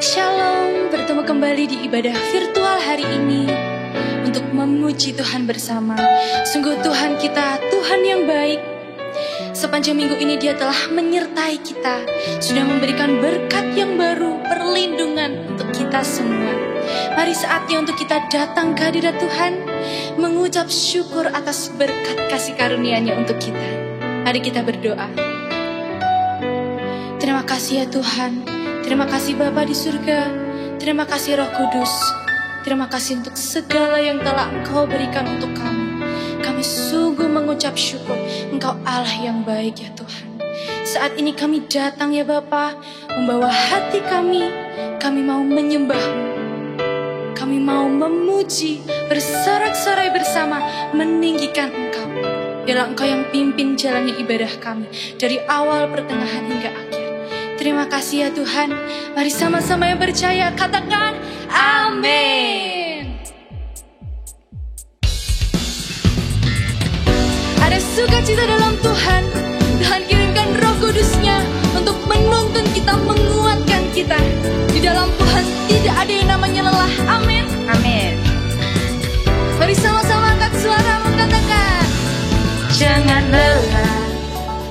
Shalom, bertemu kembali di ibadah virtual hari ini untuk memuji Tuhan bersama. Sungguh Tuhan kita, Tuhan yang baik. Sepanjang minggu ini Dia telah menyertai kita, sudah memberikan berkat yang baru, perlindungan untuk kita semua. Mari saatnya untuk kita datang ke hadirat Tuhan, mengucap syukur atas berkat kasih karunia-Nya untuk kita. Mari kita berdoa. Terima kasih ya Tuhan. Terima kasih Bapa di surga. Terima kasih Roh Kudus. Terima kasih untuk segala yang telah Engkau berikan untuk kami. Kami sungguh mengucap syukur. Engkau Allah yang baik ya Tuhan. Saat ini kami datang ya Bapa, membawa hati kami. Kami mau menyembah-Mu. Kami mau memuji, bersorak-sorai bersama, meninggikan Engkau. Biarlah Engkau yang pimpin jalannya ibadah kami, dari awal, pertengahan hingga akhir. Terima kasih ya Tuhan. Mari sama-sama yang percaya katakan amin. Ada sukacita dalam Tuhan. Tuhan kirimkan Roh Kudus-Nya untuk menuntun kita, menguatkan kita. Di dalam Tuhan tidak ada yang namanya lelah. Amin. Amin. Mari sama-sama angkat suara mengatakan, Jangan lelah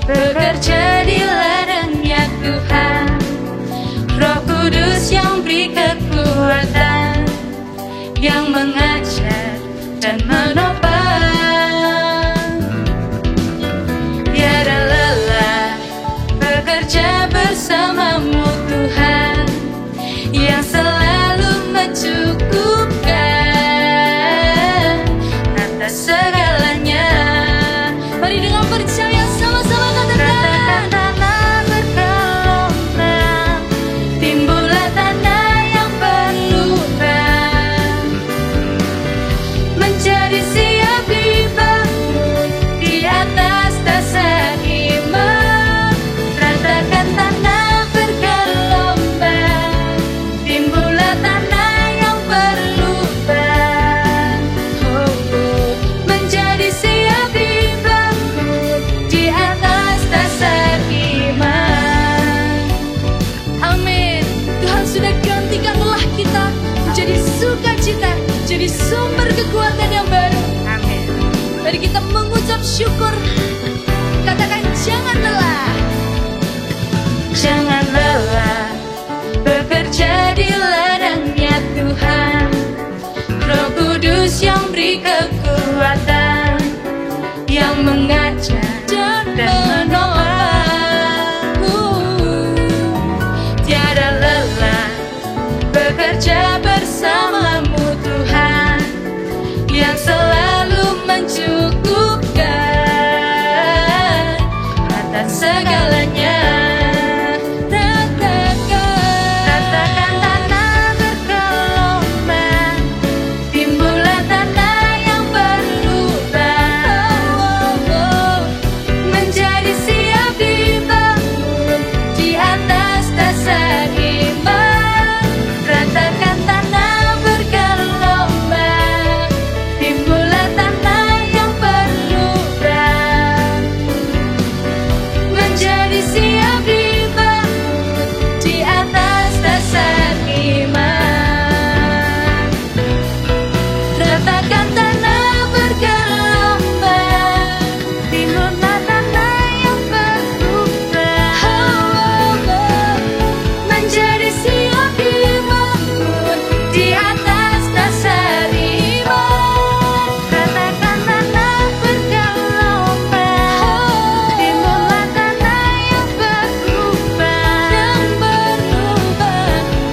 bekerja di ladangnya Tuhan. Roh Kudus yang beri kekuatan, yang mengajar dan menopang. Tiada lelah bekerja bersamamu Tuhan, yang selalu mencukupkan atas segalanya. mari dengan percaya sama-sama katakan, tanah bergelombang, timbullah tanah yang berlubang, menjadi siap dibangun di atas dasar iman. Ratakan tanah bergelombang, timbullah tanah yang berlubang, menjadi siap dibangun di atas dasar iman. amin. Tuhan sudah gantikan lelah kita menjadi sukacita, jadi sumber kekuatan yang baru. Amin. Mari kita mengucap syukur. Katakan jangan lelah. Jangan lelah bekerja di ladangnya Tuhan. Roh Kudus yang beri kekuatan, yang mengajar dan menopang. Tiada lelah bekerja bersamamu Tuhan, yang selalu mencukupkan atas segalanya. Ratakan tanah bergelombang, timbullah tanah yang berlubang, menjadi siap dibangun di atas dasar iman. Ratakan tanah bergelombang, timbullah tanah yang berlubang, menjadi siap dibangun di atas dasar iman. Ratakan tanah bergelombang, timbullah tanah yang berlubang, menjadi siap dibangun di atas dasar iman. Ratakan tanah bergelombang, timbullah tanah yang berlubang,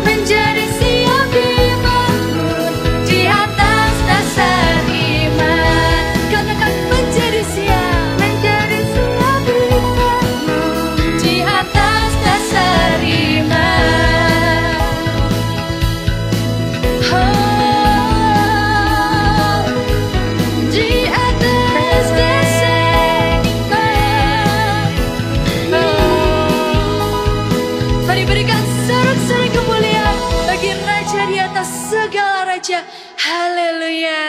menjadi siap dibangun di atas dasar iman. Katakan menjadi siap dibangun di atas dasar iman. di atas dasar iman. Mari berikan sorak-sorai kemuliaan bagi Raja di atas segala raja. Haleluya.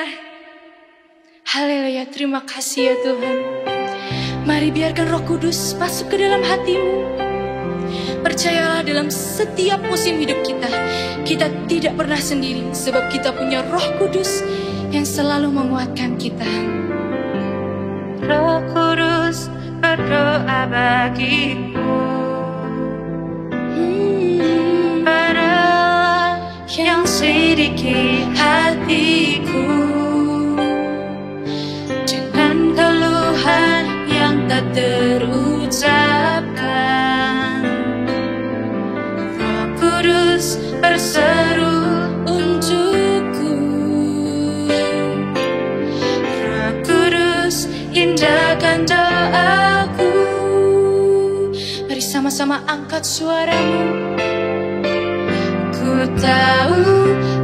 Haleluya. Terima kasih ya Tuhan. Mari biarkan Roh Kudus masuk ke dalam hatimu. Percayalah dalam setiap musim hidup kita. Kita tidak pernah sendiri, sebab kita punya Roh Kudus yang selalu menguatkan kita. Roh Kudus berdoa bagiku, pada Allah yang selidiki hatiku, dengan keluhan yang tak terucapkan. Roh Kudus berseru untukku, Roh Kudus indahkan doaku. Mari sama-sama angkat suaramu. Ku tahu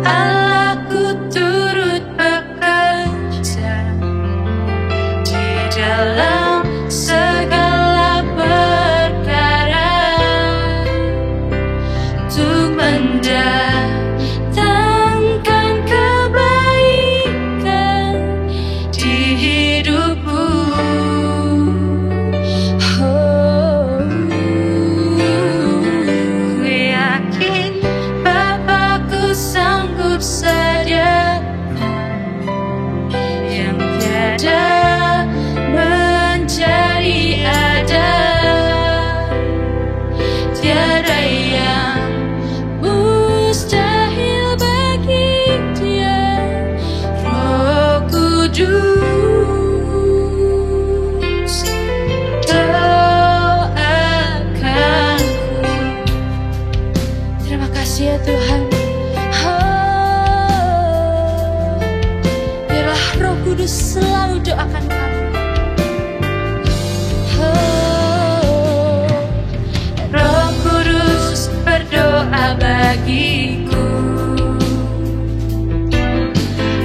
Allahku turut bekerja di dalam segala perkara untuk mendatangkan kebaikan di hidupku. Ku yakin Bapakku sanggup sediakan yang tiada menjadi ada, tiada yang mustahil bagi Dia. Roh Kudus doakanku. Terima kasih ya Tuhan. Biarlah Roh Kudus selalu doakan kami. Roh Kudus berdoa bagiku,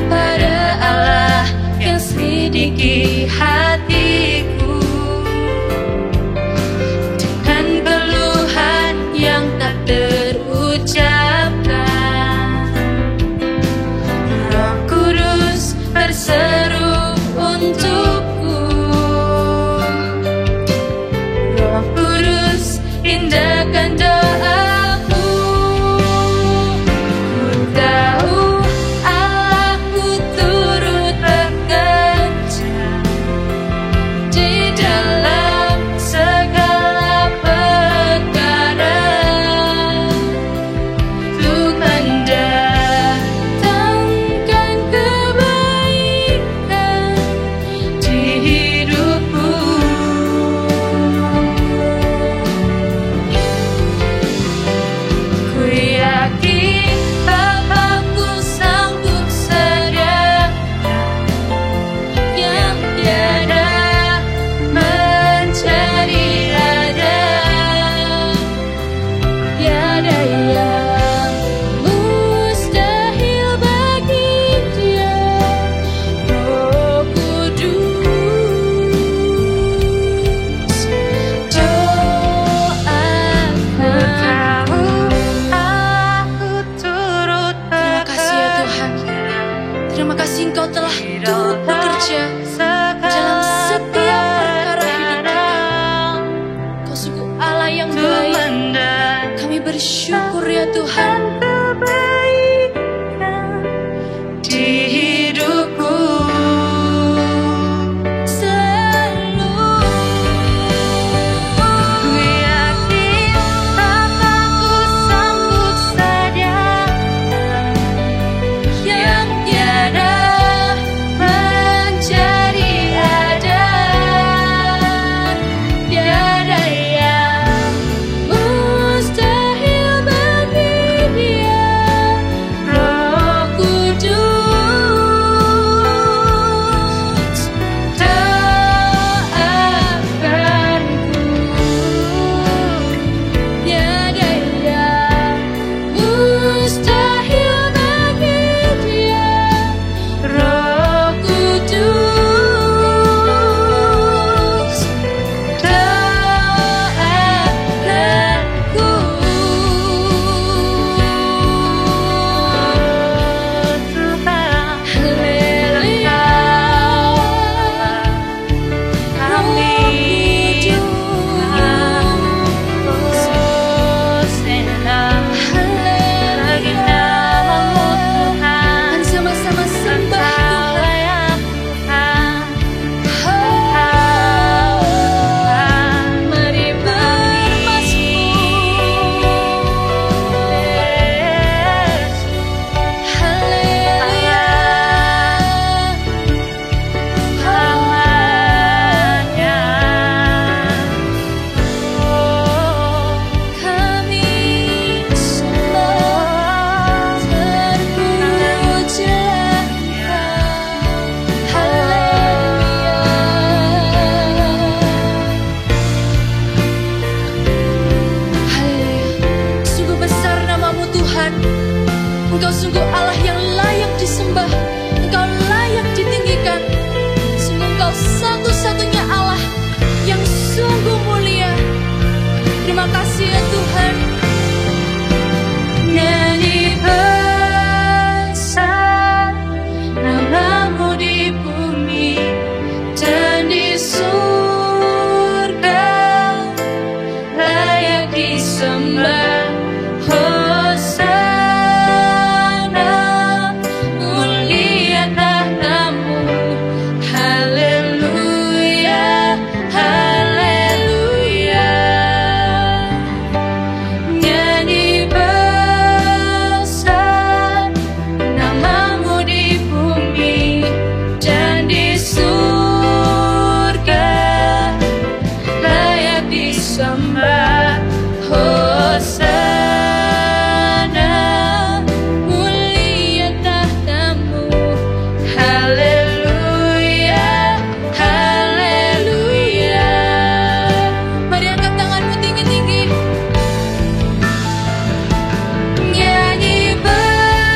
pada Allah yang selidiki hatiku, dengan keluhan yang tak terucapkan. Roh Kudus berseru untukku, Roh Kudus indahkan doaku. Engkau satu-satunya Allah yang sungguh mulia. Terima kasih ya Tuhan. Nyanyi besar namamu di bumi dan di surga, layak disembah. Hosana, mulia tahtamu. Haleluya, haleluya. Nyanyi besar namamu di bumi dan di surga, layak disembah. Hosana, mulia tahtamu. Haleluya, haleluya. Mari angkat tanganmu tinggi-tinggi. Nyanyi besar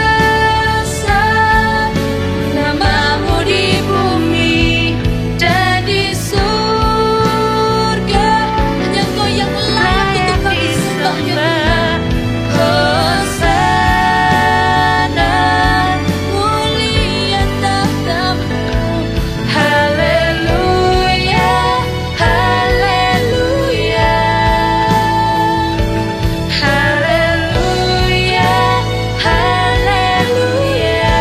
namamu di bumi dan di surga, Hanya Engkau yang layak untuk kami sembah ya Tuhan. Hosana, mulia tahtamu. Haleluya, haleluya. Haleluya, haleluya.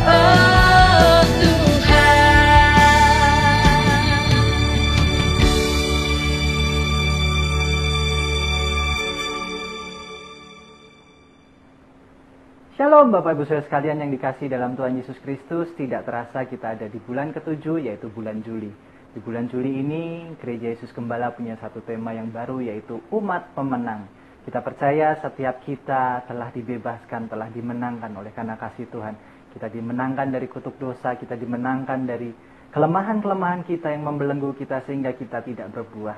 Oh Tuhan. Shalom Bapak Ibu Saudara sekalian yang dikasihi dalam Tuhan Yesus Kristus. Tidak terasa kita ada di bulan ke-7, yaitu bulan Juli. Di bulan Juli ini Gereja Yesus Gembala punya satu tema yang baru, yaitu umat pemenang. Kita percaya setiap kita telah dibebaskan, telah dimenangkan oleh karena kasih Tuhan. Kita dimenangkan dari kutuk dosa, kita dimenangkan dari kelemahan-kelemahan kita yang membelenggu kita sehingga kita tidak berbuah.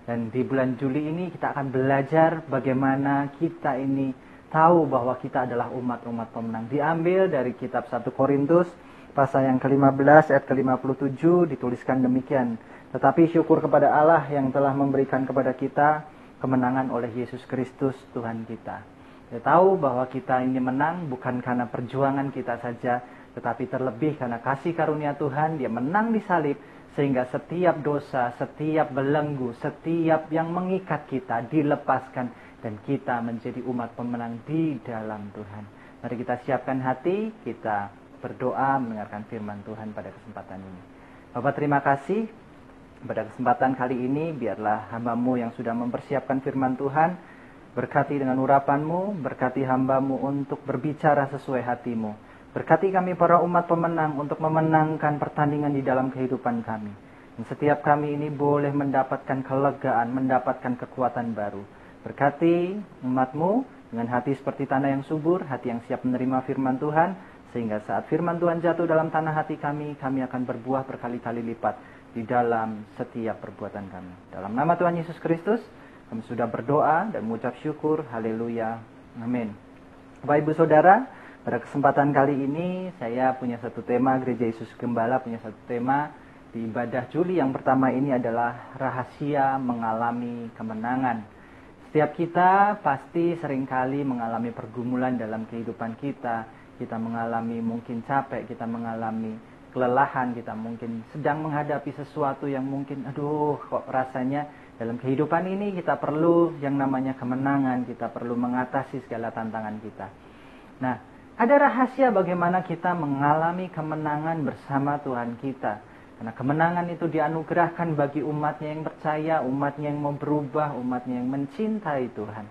Dan di bulan Juli ini kita akan belajar bagaimana kita ini tahu bahwa kita adalah umat-umat pemenang. Diambil dari kitab 1 Korintus pasal yang ke-15 ayat ke-57 dituliskan demikian. Tetapi syukur kepada Allah yang telah memberikan kepada kita kemenangan oleh Yesus Kristus Tuhan kita. Kita tahu bahwa kita ini menang bukan karena perjuangan kita saja, tetapi terlebih karena kasih karunia Tuhan. Dia menang di salib sehingga setiap dosa, setiap belenggu, setiap yang mengikat kita dilepaskan dan kita menjadi umat pemenang di dalam Tuhan. Mari kita siapkan hati, kita berdoa mendengarkan firman Tuhan pada kesempatan ini. Bapak terima kasih pada kesempatan kali ini, biarlah hamba-Mu yang sudah mempersiapkan firman Tuhan, berkati dengan urapan-Mu, berkati hamba-Mu untuk berbicara sesuai hati-Mu. Berkati kami para umat pemenang untuk memenangkan pertandingan di dalam kehidupan kami. Dan setiap kami ini boleh mendapatkan kelegaan, mendapatkan kekuatan baru. Berkati umat-Mu dengan hati seperti tanah yang subur, hati yang siap menerima firman Tuhan, sehingga saat firman Tuhan jatuh dalam tanah hati kami, kami akan berbuah berkali-kali lipat di dalam setiap perbuatan kami. Dalam nama Tuhan Yesus Kristus, kami sudah berdoa dan mengucap syukur. Haleluya. Amin. Bapak Ibu Saudara, pada kesempatan kali ini saya punya satu tema, Gereja Yesus Gembala punya satu tema di ibadah Juli. Yang pertama ini adalah rahasia mengalami kemenangan. Setiap kita pasti seringkali mengalami pergumulan dalam kehidupan kita. Kita mengalami mungkin capek, kita mengalami kelelahan, kita mungkin sedang menghadapi sesuatu yang mungkin aduh kok rasanya dalam kehidupan ini kita perlu yang namanya kemenangan, kita perlu mengatasi segala tantangan kita. Nah, ada rahasia bagaimana kita mengalami kemenangan bersama Tuhan kita. Karena kemenangan itu dianugerahkan bagi umatnya yang percaya, umatnya yang mau berubah, umatnya yang mencintai Tuhan.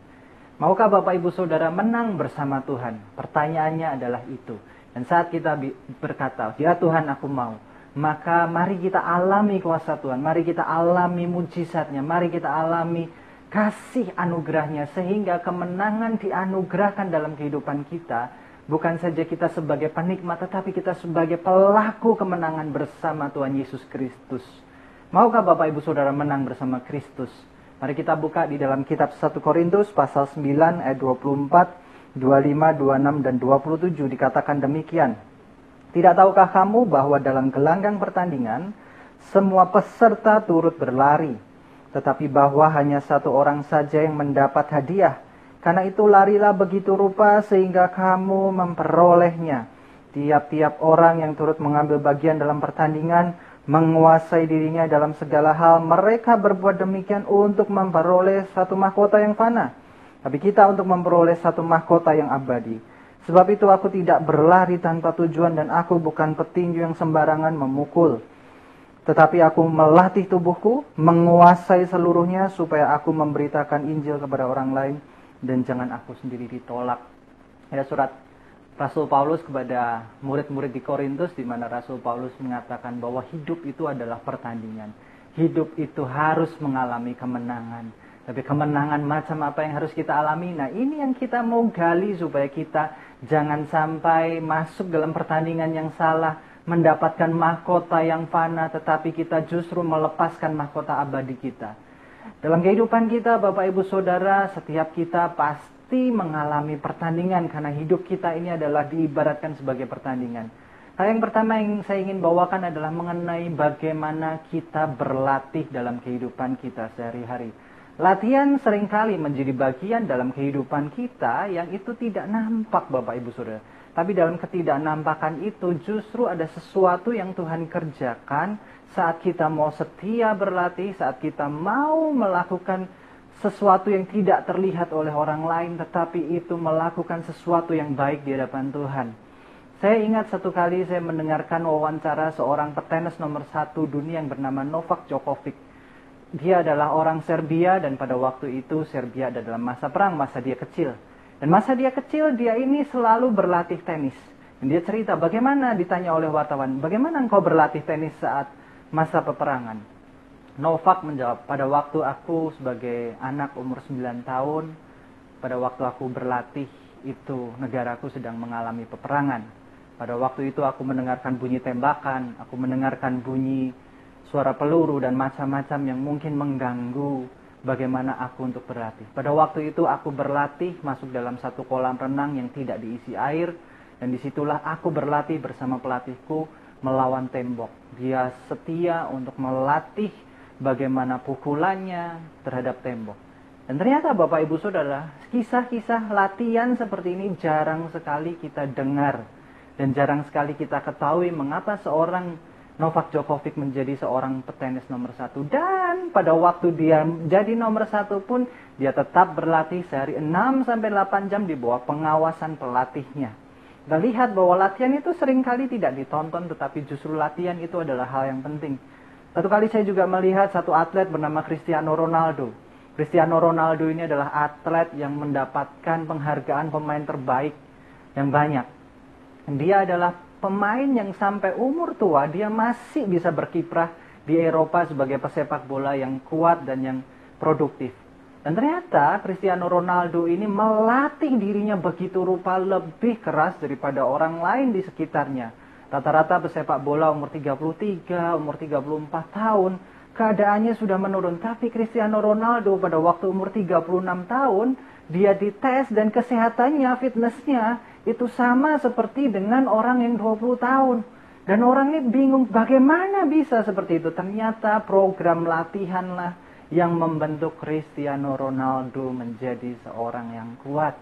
Maukah Bapak Ibu Saudara menang bersama Tuhan? Pertanyaannya adalah itu. Dan saat kita berkata, ya Tuhan aku mau, maka mari kita alami kuasa Tuhan, mari kita alami mujizatnya, mari kita alami kasih anugerahnya, sehingga kemenangan dianugerahkan dalam kehidupan kita. Bukan saja kita sebagai penikmat, tetapi kita sebagai pelaku kemenangan bersama Tuhan Yesus Kristus. Maukah Bapak Ibu Saudara menang bersama Kristus? Mari kita buka di dalam kitab 1 Korintus pasal 9 ayat 24, 25, 26, dan 27 dikatakan demikian. Tidak tahukah kamu bahwa dalam gelanggang pertandingan, semua peserta turut berlari, tetapi bahwa hanya satu orang saja yang mendapat hadiah. Karena itu larilah begitu rupa sehingga kamu memperolehnya. Tiap-tiap orang yang turut mengambil bagian dalam pertandingan menguasai dirinya dalam segala hal. Mereka berbuat demikian untuk memperoleh satu mahkota yang fana, tapi kita untuk memperoleh satu mahkota yang abadi. Sebab itu aku tidak berlari tanpa tujuan, dan aku bukan petinju yang sembarangan memukul. Tetapi aku melatih tubuhku, menguasai seluruhnya, supaya aku memberitakan Injil kepada orang lain, dan jangan aku sendiri ditolak. Ada surat Rasul Paulus kepada murid-murid di Korintus, di mana Rasul Paulus mengatakan bahwa hidup itu adalah pertandingan. Hidup itu harus mengalami kemenangan. Tapi kemenangan macam apa yang harus kita alami? Nah, ini yang kita mau gali supaya kita jangan sampai masuk dalam pertandingan yang salah, mendapatkan mahkota yang fana, tetapi kita justru melepaskan mahkota abadi kita. Dalam kehidupan kita, Bapak Ibu Saudara, setiap kita pasti mengalami pertandingan, karena hidup kita ini adalah diibaratkan sebagai pertandingan. Hal yang pertama yang saya ingin bawakan adalah mengenai bagaimana kita berlatih dalam kehidupan kita sehari-hari. Latihan seringkali menjadi bagian dalam kehidupan kita yang itu tidak nampak, Bapak Ibu Saudara. Tapi dalam ketidaknampakan itu justru ada sesuatu yang Tuhan kerjakan saat kita mau setia berlatih, saat kita mau melakukan sesuatu yang tidak terlihat oleh orang lain, tetapi itu melakukan sesuatu yang baik di hadapan Tuhan. Saya ingat satu kali saya mendengarkan wawancara seorang petenis nomor 1 dunia yang bernama Novak Djokovic. Dia adalah orang Serbia, dan pada waktu itu Serbia ada dalam masa perang, masa dia kecil. Dan masa dia kecil, dia ini selalu berlatih tenis. Dan dia cerita bagaimana, ditanya oleh wartawan, bagaimana engkau berlatih tenis saat masa peperangan? Novak menjawab, pada waktu aku sebagai anak umur 9 tahun, pada waktu aku berlatih itu negaraku sedang mengalami peperangan. Pada waktu itu aku mendengarkan bunyi tembakan, aku mendengarkan bunyi suara peluru dan macam-macam yang mungkin mengganggu bagaimana aku untuk berlatih. Pada waktu itu aku berlatih masuk dalam satu kolam renang yang tidak diisi air, dan disitulah aku berlatih bersama pelatihku melawan tembok. Dia setia untuk melatih bagaimana pukulannya terhadap tembok. Dan ternyata Bapak Ibu Saudara, kisah-kisah latihan seperti ini jarang sekali kita dengar, dan jarang sekali kita ketahui mengapa seorang Novak Djokovic menjadi seorang petenis nomor 1. Dan pada waktu dia jadi nomor 1 pun, dia tetap berlatih sehari 6-8 jam di bawah pengawasan pelatihnya. Kita lihat bahwa latihan itu seringkali tidak ditonton, tetapi justru latihan itu adalah hal yang penting. Satu kali saya juga melihat satu atlet bernama Cristiano Ronaldo. Cristiano Ronaldo ini adalah atlet yang mendapatkan penghargaan pemain terbaik yang banyak. Dia adalah pemain yang sampai umur tua dia masih bisa berkiprah di Eropa sebagai pesepak bola yang kuat dan yang produktif. Dan ternyata Cristiano Ronaldo ini melatih dirinya begitu rupa lebih keras daripada orang lain di sekitarnya. Rata-rata pesepak bola umur 33, umur 34 tahun, keadaannya sudah menurun. Tapi Cristiano Ronaldo pada waktu umur 36 tahun, dia dites dan kesehatannya, fitnessnya, itu sama seperti dengan orang yang 20 tahun. Dan orang ini bingung bagaimana bisa seperti itu. Ternyata program latihanlah yang membentuk Cristiano Ronaldo menjadi seorang yang kuat.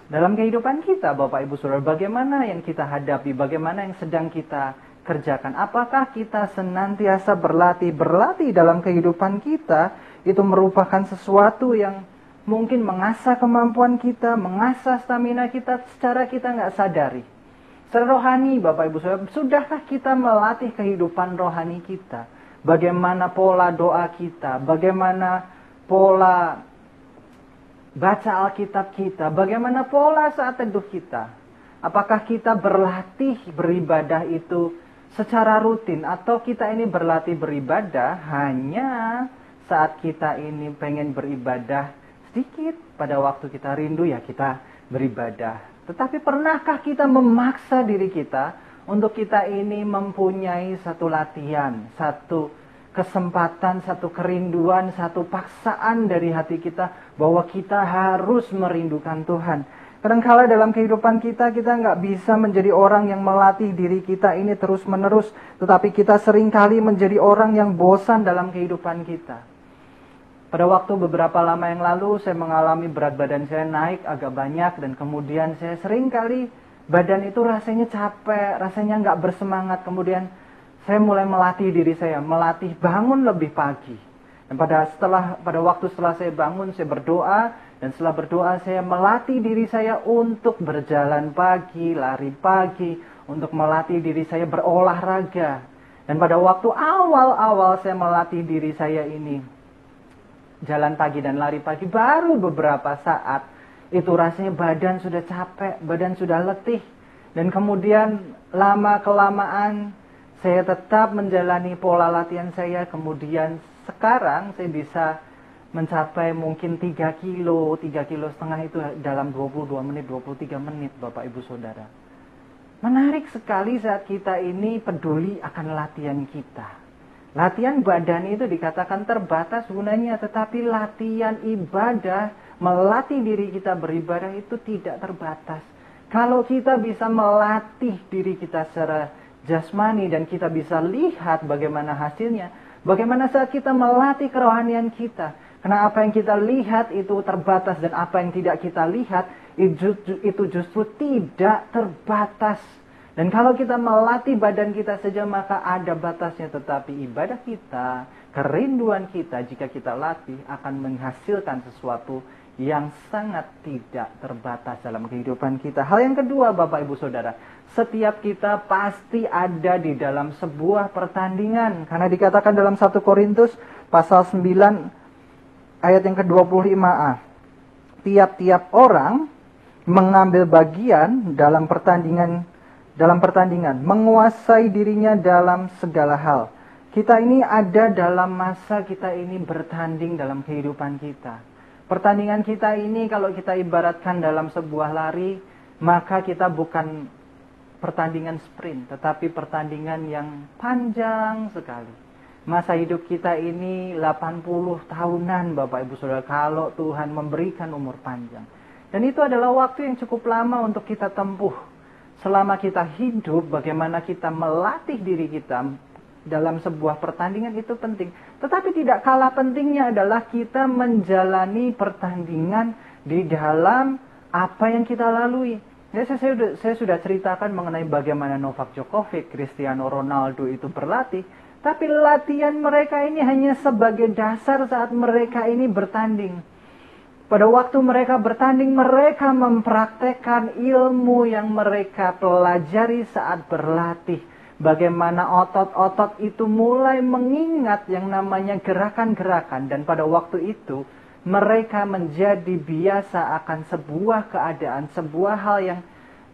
Dalam kehidupan kita, Bapak Ibu Saudara, bagaimana yang kita hadapi, bagaimana yang sedang kita kerjakan. Apakah kita senantiasa berlatih dalam kehidupan kita, itu merupakan sesuatu yang mungkin mengasah kemampuan kita, mengasah stamina kita secara kita nggak sadari. Secara rohani, Bapak Ibu Saudara, sudahkah kita melatih kehidupan rohani kita? Bagaimana pola doa kita? Bagaimana pola baca Alkitab kita? Bagaimana pola saat teduh kita? Apakah kita berlatih beribadah itu secara rutin? Atau kita ini berlatih beribadah hanya saat kita ini pengen beribadah sedikit, pada waktu kita rindu ya kita beribadah. Tetapi pernahkah kita memaksa diri kita untuk kita ini mempunyai satu latihan, satu kesempatan, satu kerinduan, satu paksaan dari hati kita bahwa kita harus merindukan Tuhan. Kadangkala dalam kehidupan kita nggak bisa menjadi orang yang melatih diri kita ini terus menerus. Tetapi kita seringkali menjadi orang yang bosan dalam kehidupan kita. Pada waktu beberapa lama yang lalu saya mengalami berat badan saya naik agak banyak. Dan kemudian saya seringkali badan itu rasanya capek, rasanya nggak bersemangat. Kemudian saya mulai melatih diri saya, melatih bangun lebih pagi. Dan pada waktu setelah saya bangun, saya berdoa. Dan setelah berdoa, saya melatih diri saya untuk berjalan pagi, lari pagi, untuk melatih diri saya berolahraga. Dan pada waktu awal-awal saya melatih diri saya ini, jalan pagi dan lari pagi, baru beberapa saat, itu rasanya badan sudah capek, badan sudah letih. Dan kemudian lama-kelamaan, saya tetap menjalani pola latihan saya. Kemudian sekarang saya bisa mencapai mungkin 3 kilo, 3,5 kilo itu dalam 22 menit, 23 menit Bapak Ibu Saudara. Menarik sekali saat kita ini peduli akan latihan kita. Latihan badan itu dikatakan terbatas gunanya, tetapi latihan ibadah, melatih diri kita beribadah itu tidak terbatas. Kalau kita bisa melatih diri kita secara jasmani dan kita bisa lihat bagaimana hasilnya, bagaimana saat kita melatih kerohanian kita. Karena apa yang kita lihat itu terbatas dan apa yang tidak kita lihat itu justru tidak terbatas. Dan kalau kita melatih badan kita saja maka ada batasnya. Tetapi ibadah kita, kerinduan kita jika kita latih akan menghasilkan sesuatu yang sangat tidak terbatas dalam kehidupan kita. Hal yang kedua Bapak Ibu Saudara, setiap kita pasti ada di dalam sebuah pertandingan. Karena dikatakan dalam 1 Korintus pasal 9 ayat yang ke-25a. Tiap-tiap orang mengambil bagian dalam pertandingan, menguasai dirinya dalam segala hal. Kita ini ada dalam masa kita ini bertanding dalam kehidupan kita. Pertandingan kita ini kalau kita ibaratkan dalam sebuah lari, maka kita bukan pertandingan sprint, tetapi pertandingan yang panjang sekali. Masa hidup kita ini 80 tahunan Bapak Ibu Saudara, kalau Tuhan memberikan umur panjang. Dan itu adalah waktu yang cukup lama untuk kita tempuh. Selama kita hidup, bagaimana kita melatih diri kita dalam sebuah pertandingan itu penting. Tetapi tidak kalah pentingnya adalah kita menjalani pertandingan di dalam apa yang kita lalui. Ya, saya sudah ceritakan mengenai bagaimana Novak Djokovic, Cristiano Ronaldo itu berlatih. Tapi latihan mereka ini hanya sebagai dasar saat mereka ini bertanding. Pada waktu mereka bertanding, mereka mempraktekkan ilmu yang mereka pelajari saat berlatih. Bagaimana otot-otot itu mulai mengingat yang namanya gerakan-gerakan. Dan pada waktu itu, mereka menjadi biasa akan sebuah keadaan, sebuah hal yang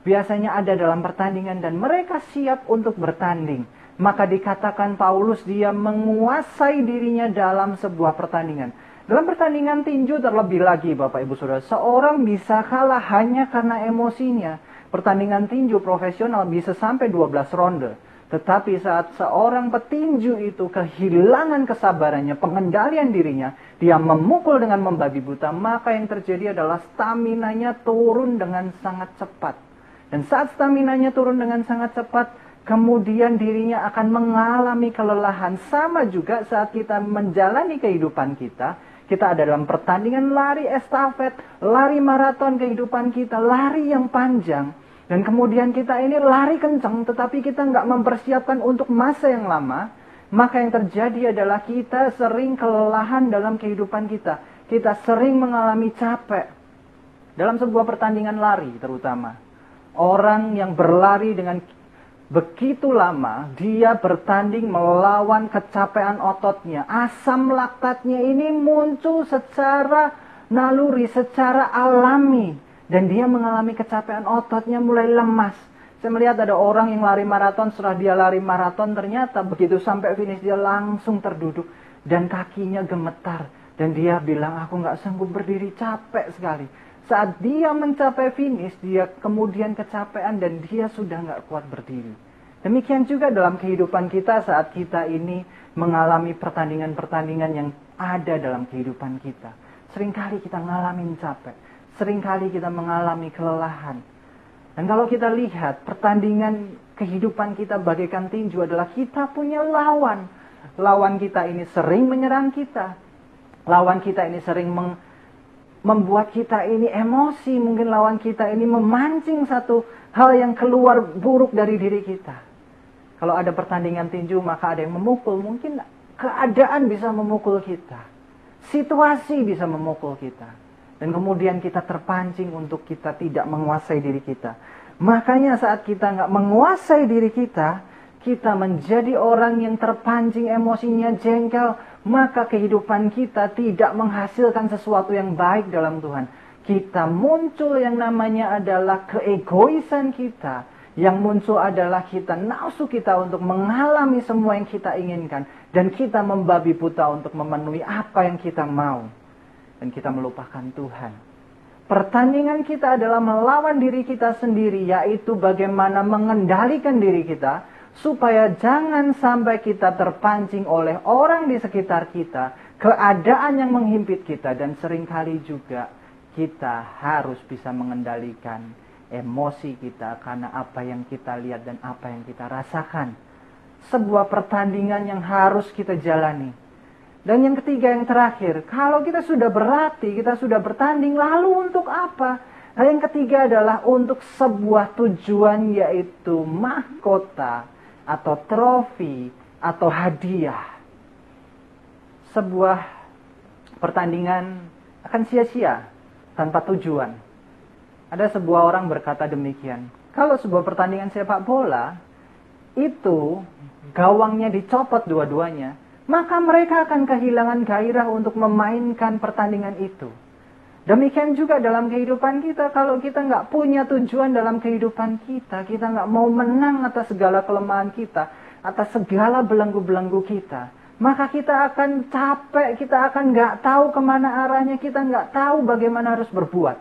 biasanya ada dalam pertandingan. Dan mereka siap untuk bertanding. Maka dikatakan Paulus dia menguasai dirinya dalam sebuah pertandingan. Dalam pertandingan tinju terlebih lagi Bapak Ibu Saudara, seorang bisa kalah hanya karena emosinya. Pertandingan tinju profesional bisa sampai 12 ronde. Tetapi saat seorang petinju itu kehilangan kesabarannya, pengendalian dirinya, dia memukul dengan membabi buta, maka yang terjadi adalah staminanya turun dengan sangat cepat. Dan saat staminanya turun dengan sangat cepat, kemudian dirinya akan mengalami kelelahan. Sama juga saat kita menjalani kehidupan kita. Kita ada dalam pertandingan lari estafet, lari maraton kehidupan kita, lari yang panjang. Dan kemudian kita ini lari kencang, tetapi kita nggak mempersiapkan untuk masa yang lama. Maka yang terjadi adalah kita sering kelelahan dalam kehidupan kita. Kita sering mengalami capek. Dalam sebuah pertandingan lari terutama. Orang yang berlari dengan begitu lama, dia bertanding melawan kecapean ototnya. Asam laktatnya ini muncul secara naluri, secara alami. Dan dia mengalami kecapean ototnya mulai lemas. Saya melihat ada orang yang lari maraton, setelah dia lari maraton ternyata begitu sampai finish dia langsung terduduk. Dan kakinya gemetar. Dan dia bilang, aku gak sanggup berdiri, capek sekali. Saat dia mencapai finish, dia kemudian kecapean dan dia sudah gak kuat berdiri. Demikian juga dalam kehidupan kita saat kita ini mengalami pertandingan-pertandingan yang ada dalam kehidupan kita. Seringkali kita ngalamin capek. Seringkali kita mengalami kelelahan. Dan kalau kita lihat pertandingan kehidupan kita bagaikan tinju adalah kita punya lawan. Lawan kita ini sering menyerang kita. Lawan kita ini sering membuat kita ini emosi. Mungkin lawan kita ini memancing satu hal yang keluar buruk dari diri kita. Kalau ada pertandingan tinju maka ada yang memukul. Mungkin keadaan bisa memukul kita. Situasi bisa memukul kita. Dan kemudian kita terpancing untuk kita tidak menguasai diri kita. Makanya saat kita nggak menguasai diri kita, kita menjadi orang yang terpancing emosinya jengkel, maka kehidupan kita tidak menghasilkan sesuatu yang baik dalam Tuhan. Kita muncul yang namanya adalah keegoisan kita. Yang muncul adalah kita nafsu kita untuk mengalami semua yang kita inginkan. Dan kita membabi buta untuk memenuhi apa yang kita mau. Dan kita melupakan Tuhan. Pertandingan kita adalah melawan diri kita sendiri, yaitu bagaimana mengendalikan diri kita, supaya jangan sampai kita terpancing oleh orang di sekitar kita, keadaan yang menghimpit kita, dan seringkali juga kita harus bisa mengendalikan emosi kita karena apa yang kita lihat dan apa yang kita rasakan. Sebuah pertandingan yang harus kita jalani. Dan yang ketiga, yang terakhir, kalau kita sudah berlatih, kita sudah bertanding, lalu untuk apa? Nah, yang ketiga adalah untuk sebuah tujuan, yaitu mahkota atau trofi atau hadiah. Sebuah pertandingan akan sia-sia tanpa tujuan. Ada sebuah orang berkata demikian, kalau sebuah pertandingan sepak bola, itu gawangnya dicopot dua-duanya, maka mereka akan kehilangan gairah untuk memainkan pertandingan itu. Demikian juga dalam kehidupan kita, kalau kita nggak punya tujuan dalam kehidupan kita, kita nggak mau menang atas segala kelemahan kita, atas segala belenggu-belenggu kita, maka kita akan capek, kita akan nggak tahu kemana arahnya, kita nggak tahu bagaimana harus berbuat.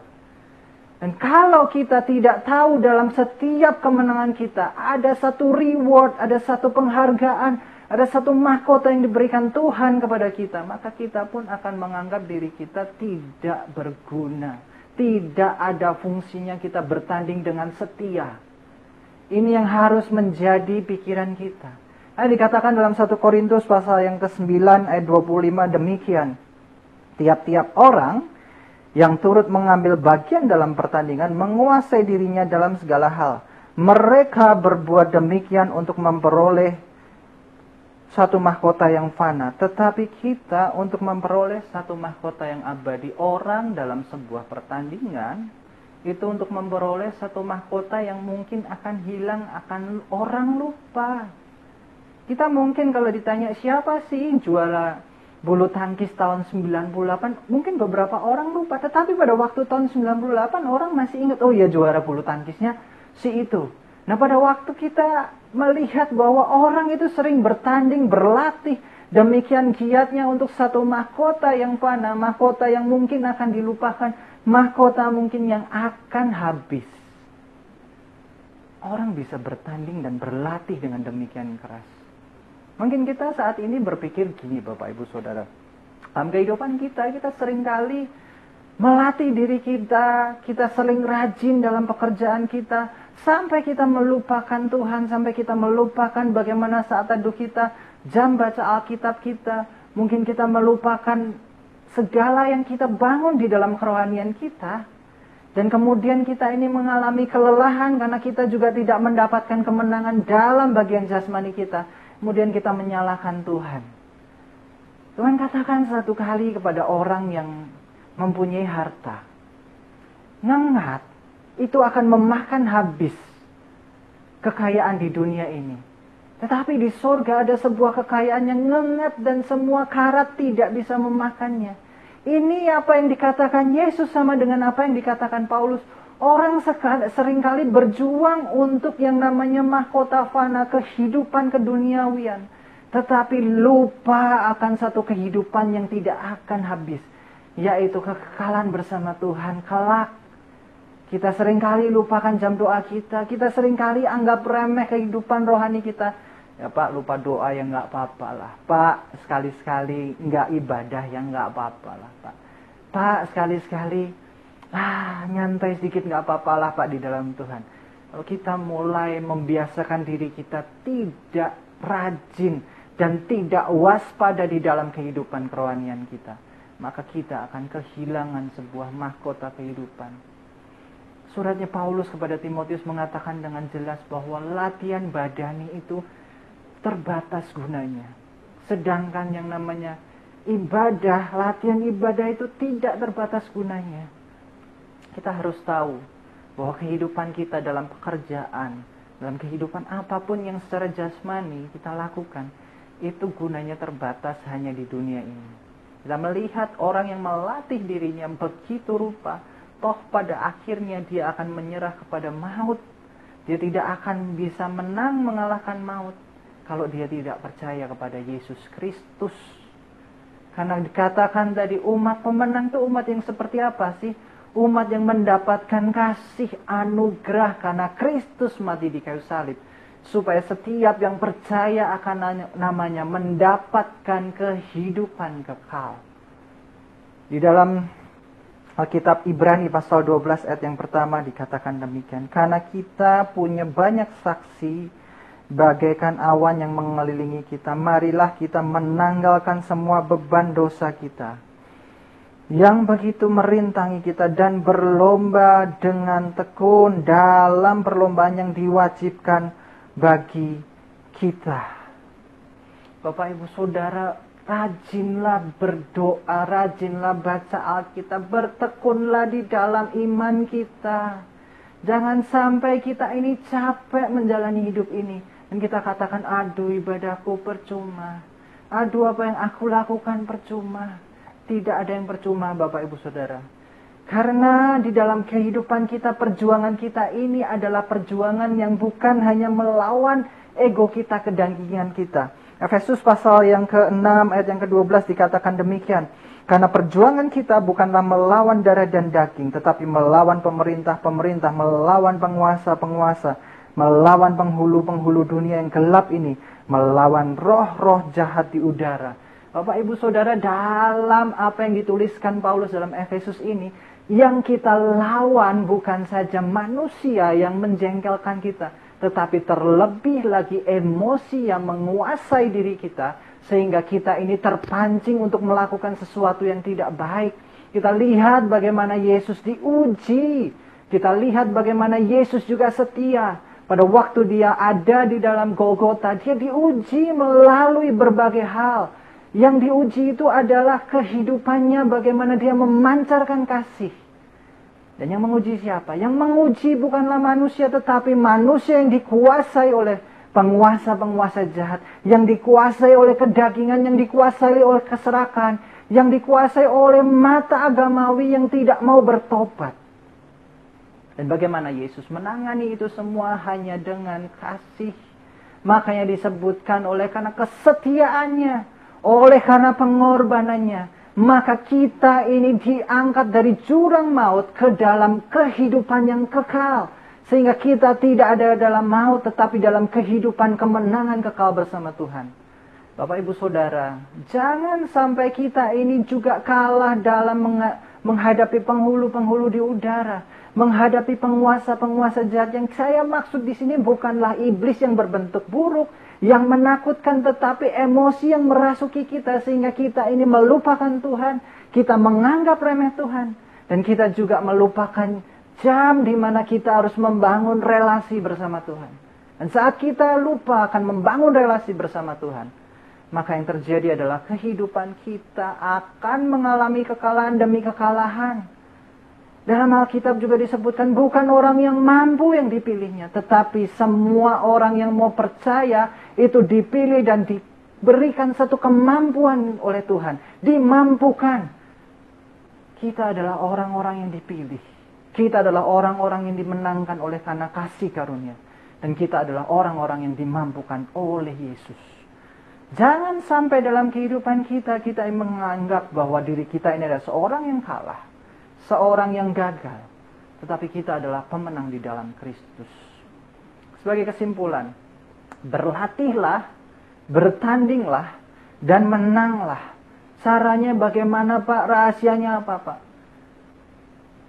Dan kalau kita tidak tahu dalam setiap kemenangan kita, ada satu reward, ada satu penghargaan, ada satu mahkota yang diberikan Tuhan kepada kita, maka kita pun akan menganggap diri kita tidak berguna. Tidak ada fungsinya kita bertanding dengan setia. Ini yang harus menjadi pikiran kita. Nah, dikatakan dalam 1 Korintus pasal yang ke-9 ayat 25 demikian. Tiap-tiap orang yang turut mengambil bagian dalam pertandingan menguasai dirinya dalam segala hal. Mereka berbuat demikian untuk memperoleh satu mahkota yang fana, tetapi kita untuk memperoleh satu mahkota yang abadi. Orang dalam sebuah pertandingan itu untuk memperoleh satu mahkota yang mungkin akan hilang, akan orang lupa. Kita mungkin kalau ditanya siapa sih juara bulu tangkis tahun 98, mungkin beberapa orang lupa, tetapi pada waktu tahun 98 orang masih ingat, oh ya juara bulu tangkisnya si itu. Nah, pada waktu kita melihat bahwa orang itu sering bertanding, berlatih, demikian giatnya untuk satu mahkota yang fana, mahkota yang mungkin akan dilupakan, mahkota mungkin yang akan habis. Orang bisa bertanding dan berlatih dengan demikian keras. Mungkin kita saat ini berpikir gini, Bapak Ibu Saudara. Dalam kehidupan kita seringkali melatih diri kita, kita sering rajin dalam pekerjaan kita, sampai kita melupakan Tuhan, sampai kita melupakan bagaimana saat teduh kita, jam baca Alkitab kita, mungkin kita melupakan segala yang kita bangun di dalam kerohanian kita, dan kemudian kita ini mengalami kelelahan karena kita juga tidak mendapatkan kemenangan dalam bagian jasmani kita, kemudian kita menyalahkan Tuhan. Tuhan katakan satu kali kepada orang yang mempunyai harta, ngengat itu akan memakan habis kekayaan di dunia ini. Tetapi di surga ada sebuah kekayaan yang ngengat dan semua karat tidak bisa memakannya. Ini apa yang dikatakan Yesus sama dengan apa yang dikatakan Paulus. Orang seringkali berjuang untuk yang namanya mahkota fana, kehidupan keduniawian. Tetapi lupa akan satu kehidupan yang tidak akan habis, yaitu kekekalan bersama Tuhan kelak. Kita seringkali lupakan jam doa kita. Kita seringkali anggap remeh kehidupan rohani kita. Ya Pak, lupa doa yang nggak apa-apa lah. Pak, sekali-sekali nggak ibadah yang nggak apa-apa lah Pak. Pak, sekali-sekali Nyantai sedikit nggak apa-apalah Pak di dalam Tuhan. Kalau kita mulai membiasakan diri kita tidak rajin dan tidak waspada di dalam kehidupan kerohanian kita, maka kita akan kehilangan sebuah mahkota kehidupan. Suratnya Paulus kepada Timotius mengatakan dengan jelas bahwa latihan badani itu terbatas gunanya. Sedangkan yang namanya ibadah, latihan ibadah itu tidak terbatas gunanya. Kita harus tahu bahwa kehidupan kita dalam pekerjaan, dalam kehidupan apapun yang secara jasmani kita lakukan, itu gunanya terbatas hanya di dunia ini. Kita melihat orang yang melatih dirinya begitu rupa, toh pada akhirnya dia akan menyerah kepada maut. Dia tidak akan bisa menang mengalahkan maut kalau dia tidak percaya kepada Yesus Kristus. Karena dikatakan tadi umat pemenang itu umat yang seperti apa sih? Umat yang mendapatkan kasih anugerah karena Kristus mati di kayu salib. Supaya setiap yang percaya akan namanya mendapatkan kehidupan kekal. Di dalam Alkitab Ibrani pasal 12 ayat yang pertama dikatakan demikian. Karena kita punya banyak saksi bagaikan awan yang mengelilingi kita. Marilah kita menanggalkan semua beban dosa kita yang begitu merintangi kita dan berlomba dengan tekun dalam perlombaan yang diwajibkan bagi kita. Bapak Ibu Saudara, rajinlah berdoa, rajinlah baca Alkitab, bertekunlah di dalam iman kita. Jangan sampai kita ini capek menjalani hidup ini dan kita katakan, aduh ibadahku percuma, aduh apa yang aku lakukan percuma. Tidak ada yang percuma Bapak Ibu Saudara. Karena di dalam kehidupan kita, perjuangan kita ini adalah perjuangan yang bukan hanya melawan ego kita, kedengkian kita. Efesus pasal yang ke-6 ayat yang ke-12 dikatakan demikian. Karena perjuangan kita bukanlah melawan darah dan daging, tetapi melawan pemerintah-pemerintah, melawan penguasa-penguasa, melawan penghulu-penghulu dunia yang gelap ini, melawan roh-roh jahat di udara. Bapak Ibu Saudara, dalam apa yang dituliskan Paulus dalam Efesus ini, yang kita lawan bukan saja manusia yang menjengkelkan kita, tetapi terlebih lagi emosi yang menguasai diri kita, sehingga kita ini terpancing untuk melakukan sesuatu yang tidak baik. Kita lihat bagaimana Yesus diuji. Kita lihat bagaimana Yesus juga setia. Pada waktu dia ada di dalam Golgota, dia diuji melalui berbagai hal. Yang diuji itu adalah kehidupannya, bagaimana dia memancarkan kasih. Dan yang menguji siapa? Yang menguji bukanlah manusia, tetapi manusia yang dikuasai oleh penguasa-penguasa jahat, yang dikuasai oleh kedagingan, yang dikuasai oleh keserakan, yang dikuasai oleh mata agamawi yang tidak mau bertobat. Dan bagaimana Yesus menangani itu semua hanya dengan kasih. Makanya disebutkan oleh karena kesetiaannya, oleh karena pengorbanannya, maka kita ini diangkat dari jurang maut ke dalam kehidupan yang kekal. Sehingga kita tidak ada dalam maut, tetapi dalam kehidupan kemenangan kekal bersama Tuhan. Bapak Ibu Saudara, jangan sampai kita ini juga kalah dalam menghadapi penghulu-penghulu di udara. Menghadapi penguasa-penguasa jahat. Yang saya maksud di sini bukanlah iblis yang berbentuk buruk, yang menakutkan, tetapi emosi yang merasuki kita sehingga kita ini melupakan Tuhan, kita menganggap remeh Tuhan, dan kita juga melupakan jam di mana kita harus membangun relasi bersama Tuhan. Dan saat kita lupa akan membangun relasi bersama Tuhan, maka yang terjadi adalah kehidupan kita akan mengalami kekalahan demi kekalahan. Dalam Alkitab juga disebutkan bukan orang yang mampu yang dipilihnya, tetapi semua orang yang mau percaya itu dipilih dan diberikan satu kemampuan oleh Tuhan. Dimampukan. Kita adalah orang-orang yang dipilih. Kita adalah orang-orang yang dimenangkan oleh karena kasih karunia. Dan kita adalah orang-orang yang dimampukan oleh Yesus. Jangan sampai dalam kehidupan kita menganggap bahwa diri kita ini adalah seorang yang kalah. Seorang yang gagal, tetapi kita adalah pemenang di dalam Kristus. Sebagai kesimpulan, berlatihlah, bertandinglah, dan menanglah. Caranya bagaimana Pak? Rahasianya apa Pak?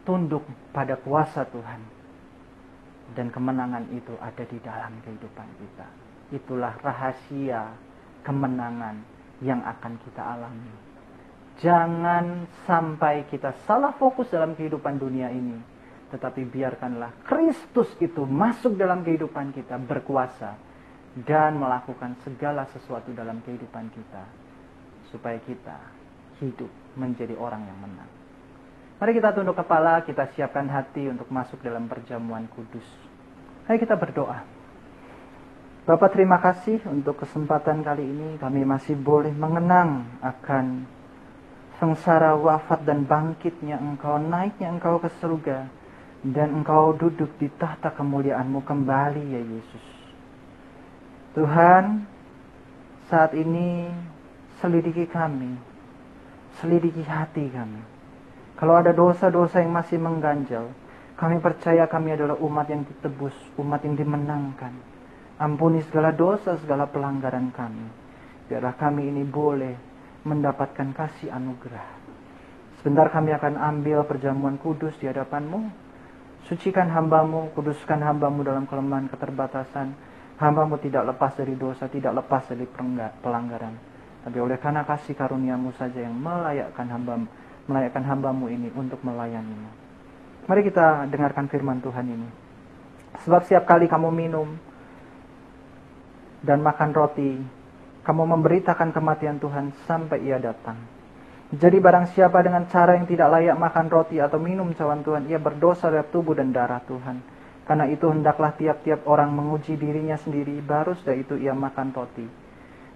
tunduk pada kuasa Tuhan. Dan kemenangan itu ada di dalam kehidupan kita. Itulah rahasia kemenangan yang akan kita alami. Jangan sampai kita salah fokus dalam kehidupan dunia ini. Tetapi biarkanlah Kristus itu masuk dalam kehidupan kita, berkuasa. Dan melakukan segala sesuatu dalam kehidupan kita. Supaya kita hidup menjadi orang yang menang. Mari kita tunduk kepala, kita siapkan hati untuk masuk dalam perjamuan kudus. Ayo kita berdoa. Bapa, terima kasih untuk kesempatan kali ini kami masih boleh mengenang akan sengsara wafat dan bangkitnya Engkau, naiknya Engkau ke surga, dan Engkau duduk di tahta kemuliaan-Mu kembali ya Yesus. Tuhan, saat ini selidiki kami, selidiki hati kami. Kalau ada dosa-dosa yang masih mengganjal, kami percaya kami adalah umat yang ditebus, umat yang dimenangkan. Ampuni segala dosa, segala pelanggaran kami. Biarlah kami ini boleh mendapatkan kasih anugerah. Sebentar kami akan ambil perjamuan kudus di hadapan-Mu. Sucikan hamba-Mu, kuduskan hamba-Mu dalam kelemahan keterbatasan. Hamba-Mu tidak lepas dari dosa, tidak lepas dari pelanggaran. Tapi oleh karena kasih karunia-Mu saja yang melayakkan hamba-Mu ini untuk melayani-Mu. Mari kita dengarkan firman Tuhan ini. Sebab setiap kali kamu minum dan makan roti, kamu memberitakan kematian Tuhan sampai Ia datang. Jadi barang siapa dengan cara yang tidak layak makan roti atau minum cawan Tuhan, ia berdosa terhadap tubuh dan darah Tuhan. Karena itu hendaklah tiap-tiap orang menguji dirinya sendiri, baru sudah itu ia makan roti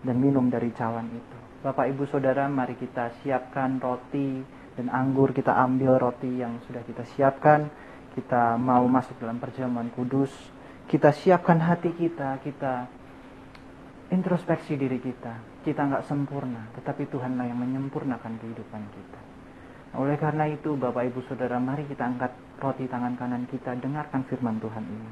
dan minum dari cawan itu. Bapak, Ibu, Saudara, mari kita siapkan roti dan anggur. Kita ambil roti yang sudah kita siapkan. Kita mau masuk dalam perjamuan kudus. Kita siapkan hati kita. Kita introspeksi diri kita. Kita nggak sempurna, tetapi Tuhanlah yang menyempurnakan kehidupan kita. Oleh karena itu, Bapak, Ibu, Saudara, mari kita angkat roti tangan kanan kita. Dengarkan firman Tuhan ini.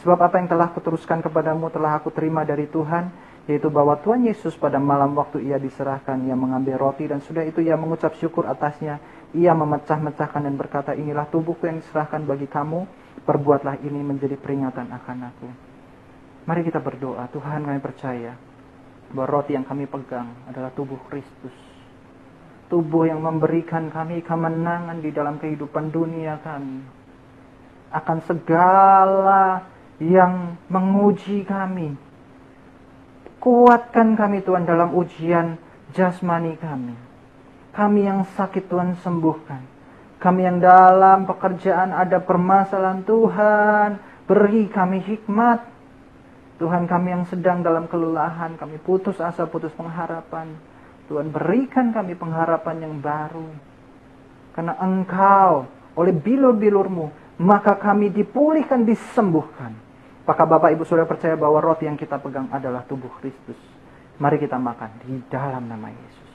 Sebab apa yang telah kuteruskan kepadamu telah aku terima dari Tuhan, yaitu bahwa Tuhan Yesus pada malam waktu Ia diserahkan, Ia mengambil roti dan sudah itu Ia mengucap syukur atasnya. Ia memecah-mecahkan dan berkata, inilah tubuhku yang diserahkan bagi kamu, perbuatlah ini menjadi peringatan akan aku. Mari kita berdoa. Tuhan, kami percaya bahwa roti yang kami pegang adalah tubuh Kristus. Tubuh yang memberikan kami kemenangan di dalam kehidupan dunia kami. Akan segala yang menguji kami. Kuatkan kami Tuhan dalam ujian jasmani kami. Kami yang sakit Tuhan sembuhkan. Kami yang dalam pekerjaan ada permasalahan Tuhan, beri kami hikmat. Tuhan, kami yang sedang dalam kelelahan, kami putus asa, putus pengharapan. Tuhan, berikan kami pengharapan yang baru. Karena Engkau, oleh bilur-bilur-Mu, maka kami dipulihkan, disembuhkan. Maka Bapak, Ibu, Saudara percaya bahwa roti yang kita pegang adalah tubuh Kristus. Mari kita makan di dalam nama Yesus.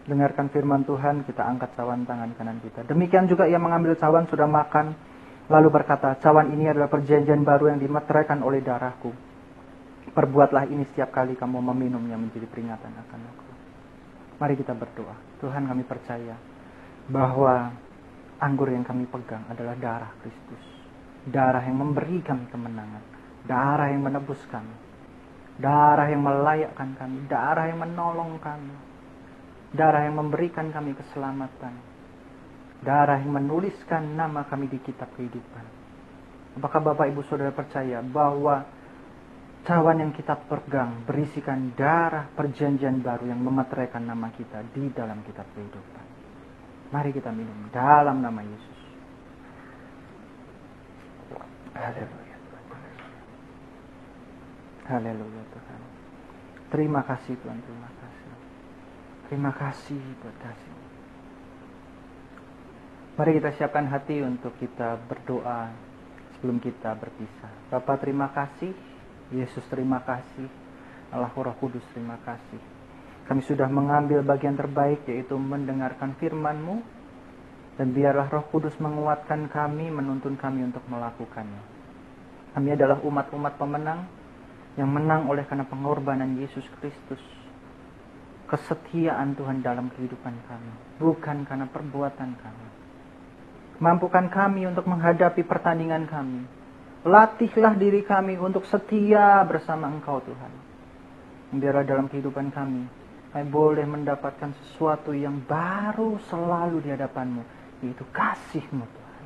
Dengarkan firman Tuhan, kita angkat cawan tangan kanan kita. Demikian juga Ia mengambil cawan, sudah makan, lalu berkata, cawan ini adalah perjanjian baru yang dimeteraikan oleh darahku. Perbuatlah ini setiap kali kamu meminumnya menjadi peringatan akan aku. Mari kita berdoa. Tuhan, kami percaya bahwa anggur yang kami pegang adalah darah Kristus. Darah yang memberi kami kemenangan. Darah yang menebus kami. Darah yang melayakkan kami. Darah yang menolong kami. Darah yang memberikan kami keselamatan. Darah yang menuliskan nama kami di kitab kehidupan. Apakah Bapak, Ibu, Saudara percaya bahwa cawan yang kita pegang berisikan darah perjanjian baru yang memeteraikan nama kita di dalam kitab kehidupan? Mari kita minum dalam nama Yesus. Haleluya Tuhan. Haleluya Tuhan. Terima kasih Tuhan, terima kasih. Terima kasih buat kasih. Mari kita siapkan hati untuk kita berdoa sebelum kita berpisah. Bapa, terima kasih. Yesus, terima kasih. Allah Roh Kudus, terima kasih. Kami sudah mengambil bagian terbaik, yaitu mendengarkan firman-Mu. Dan biarlah Roh Kudus menguatkan kami, menuntun kami untuk melakukannya. Kami adalah umat-umat pemenang yang menang oleh karena pengorbanan Yesus Kristus. Kesetiaan Tuhan dalam kehidupan kami, bukan karena perbuatan kami. Mampukan kami untuk menghadapi pertandingan kami. Latihlah diri kami untuk setia bersama Engkau Tuhan. Biarlah dalam kehidupan kami boleh mendapatkan sesuatu yang baru selalu di hadapan-Mu, yaitu kasih-Mu Tuhan.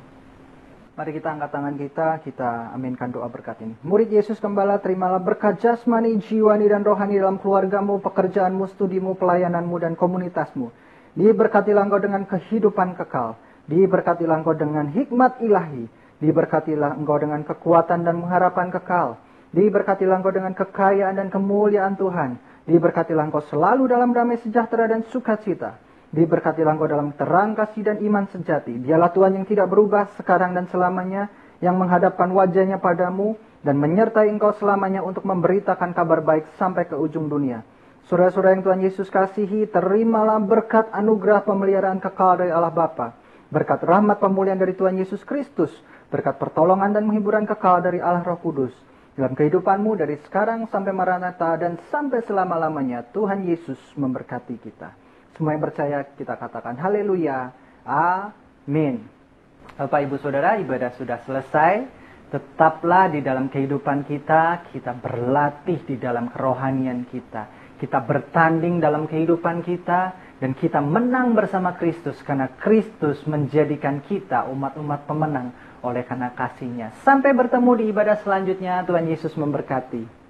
Mari kita angkat tangan kita aminkan doa berkat ini. Murid Yesus Gembala, terimalah berkat jasmani, jiwani, dan rohani dalam keluargamu, pekerjaanmu, studimu, pelayananmu, dan komunitasmu. Diberkatilah Engkau dengan kehidupan kekal. Diberkatilah Engkau dengan hikmat ilahi. Diberkatilah Engkau dengan kekuatan dan pengharapan kekal. Diberkatilah Engkau dengan kekayaan dan kemuliaan Tuhan. Diberkatilah Engkau selalu dalam damai sejahtera dan sukacita. Diberkatilah Engkau dalam terang kasih dan iman sejati. Dialah Tuhan yang tidak berubah sekarang dan selamanya, yang menghadapkan wajahnya padamu dan menyertai Engkau selamanya untuk memberitakan kabar baik sampai ke ujung dunia. Saudara-saudara yang Tuhan Yesus kasihi, terimalah berkat anugerah pemeliharaan kekal dari Allah Bapa, berkat rahmat pemulihan dari Tuhan Yesus Kristus, berkat pertolongan dan menghiburan kekal dari Allah Roh Kudus dalam kehidupanmu dari sekarang sampai Maranatha dan sampai selama-lamanya. Tuhan Yesus memberkati kita. Semua yang percaya kita katakan haleluya, amin. Bapak Ibu Saudara, ibadah sudah selesai. Tetaplah di dalam kehidupan kita berlatih di dalam kerohanian kita. Kita bertanding dalam kehidupan kita dan kita menang bersama Kristus karena Kristus menjadikan kita umat-umat pemenang oleh karena kasih-Nya. Sampai bertemu di ibadah selanjutnya. Tuhan Yesus memberkati.